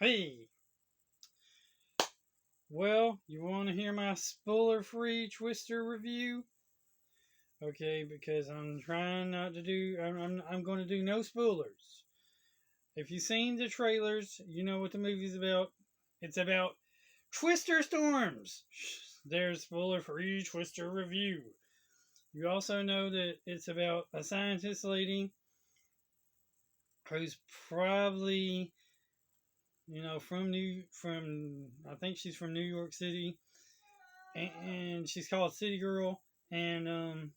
Hey, well, you want to hear my spoiler-free Twister review? Okay, because I'm trying not to do. I'm going to do no spoilers. If you've seen the trailers, you know what the movie's about. It's about Twister storms. There's spoiler-free Twister review. You also know that it's about a scientist lady who's probably, from I think she's from New York City, and she's called City Girl, and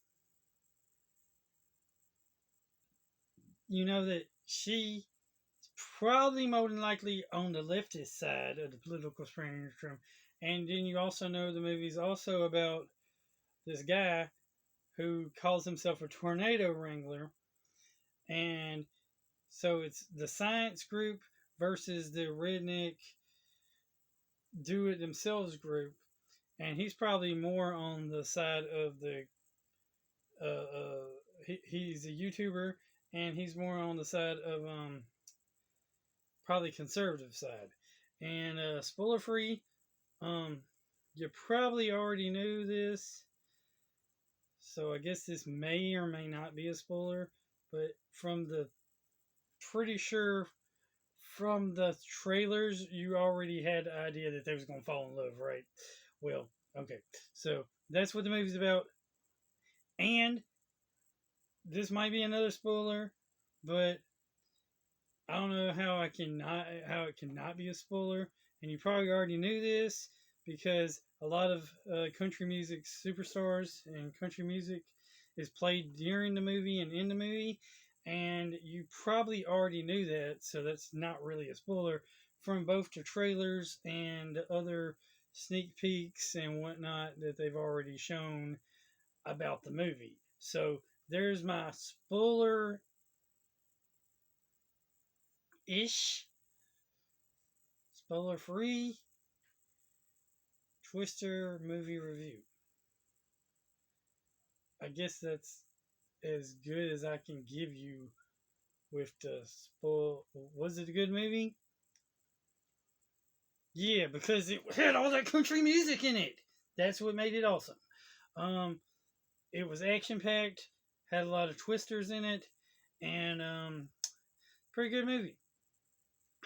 you know that she probably more than likely on the leftist side of the political spectrum. And then you also know the movie's also about this guy who calls himself a tornado wrangler, and so it's the science group versus the redneck do it themselves group, and he's probably more on the side of the he's a YouTuber, and he's more on the side of probably conservative side. And spoiler free, um, you probably already knew this, so I guess this may or may not be a spoiler. But from the pretty sure from the trailers, you already had the idea that they was gonna fall in love, right? Well, okay, so that's what the movie's about, and this might be another spoiler, but I don't know how it cannot be a spoiler, and you probably already knew this because a lot of country music superstars and country music is played during the movie and in the movie, and you probably already knew that, so that's not really a spoiler from both the trailers and the other sneak peeks and whatnot that they've already shown about the movie. So there's my spoiler ish, spoiler free Twister movie review. I guess that's as good as I can give you with the spoil. Was it a good movie? Yeah, because it had all that country music in it. That's what made it awesome. Um, it was action packed, had a lot of twisters in it, and pretty good movie.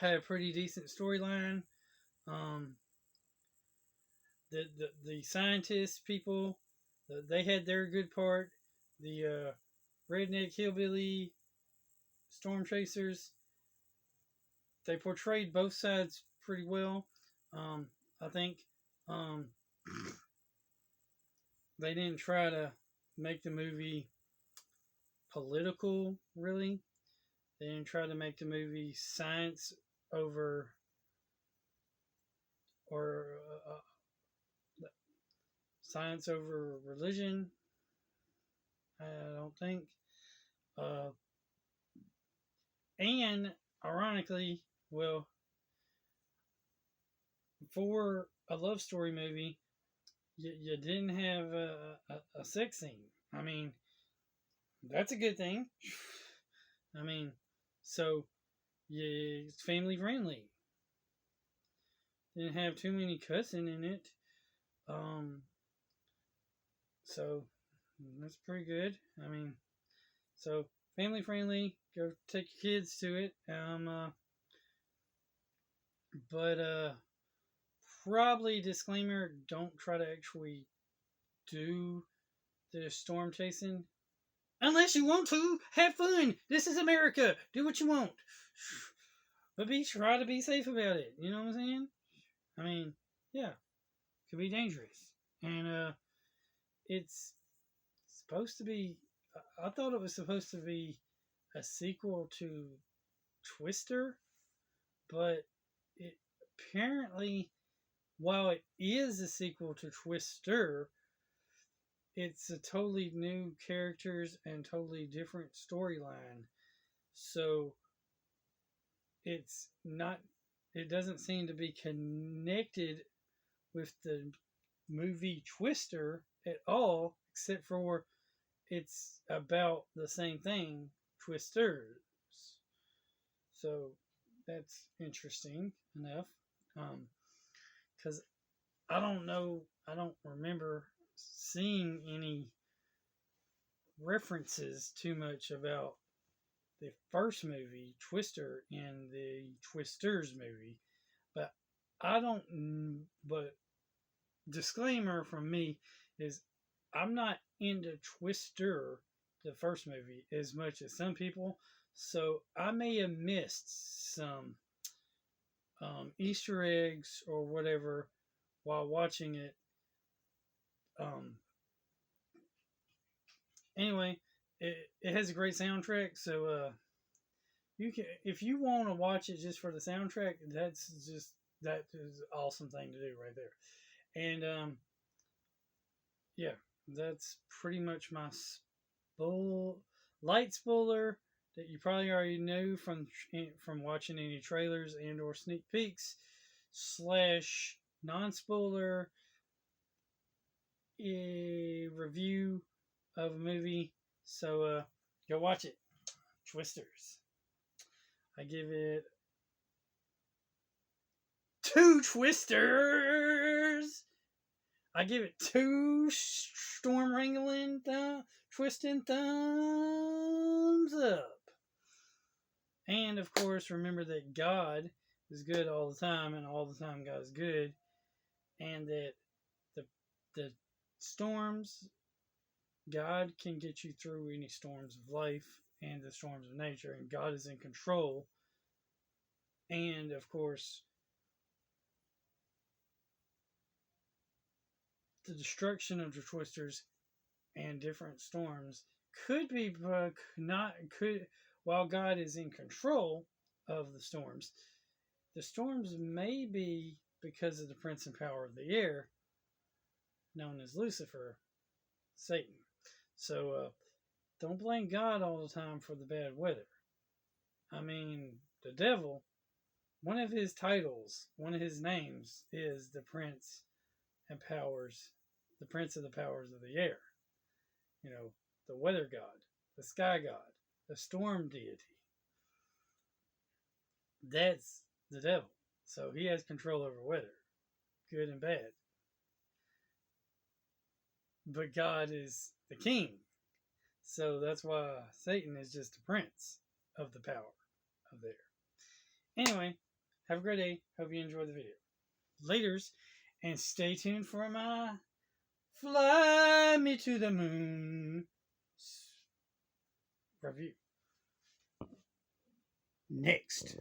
Had a pretty decent storyline. Um, the scientists people, they had their good part. The redneck hillbilly storm chasers, they portrayed both sides pretty well. I think um, they didn't try to make the movie political, really. They didn't try to make the movie science over or science over religion. I don't think. Uh, and ironically, well, for a love story movie, you didn't have a sex scene. I mean, that's a good thing. I mean, so yeah, it's family friendly. Didn't have too many cussing in it. Um, so that's pretty good. I mean, so family friendly. Go take your kids to it. But probably disclaimer: don't try to actually do the storm chasing unless you want to. Have fun. This is America. Do what you want, but try to be safe about it. You know what I'm saying? I mean, yeah, it could be dangerous, and it's supposed to be. I thought it was supposed to be a sequel to Twister, but it apparently, while it is a sequel to Twister, it's a totally new characters and totally different storyline. So it's not. It doesn't seem to be connected with the movie Twister at all, except for it's about the same thing, Twisters. So that's interesting enough. Because I don't know, I don't remember seeing any references too much about the first movie, Twister, in the Twisters movie. But I don't, but disclaimer from me is I'm not into Twister, the first movie, as much as some people. So I may have missed some Easter eggs or whatever while watching it. Um, anyway, it has a great soundtrack. So you can, if you want to watch it just for the soundtrack, that is an awesome thing to do right there. And yeah, that's pretty much my light spoiler that you probably already knew from watching any trailers and or sneak peeks slash non spoiler review of a movie. So go watch it. Twisters. I give it 2 twisters. I give it 2 storm wrangling, twisting thumbs up. And of course, remember that God is good all the time, and all the time God is good, and that the storms, God can get you through any storms of life and the storms of nature, and God is in control. And of course, the destruction of the twisters and different storms could be not could while God is in control of the storms may be because of the prince and power of the air known as Lucifer, Satan. So don't blame God all the time for the bad weather. I mean, the devil, one of his titles, one of his names is the prince and powers, the prince of the powers of the air. You know, the weather god, the sky god, the storm deity. That's the devil. So he has control over weather, good and bad. But God is the king. So that's why Satan is just the prince of the power of the air. Anyway, have a great day. Hope you enjoyed the video. Laters, and stay tuned for my Fly Me to the Moon review. Next.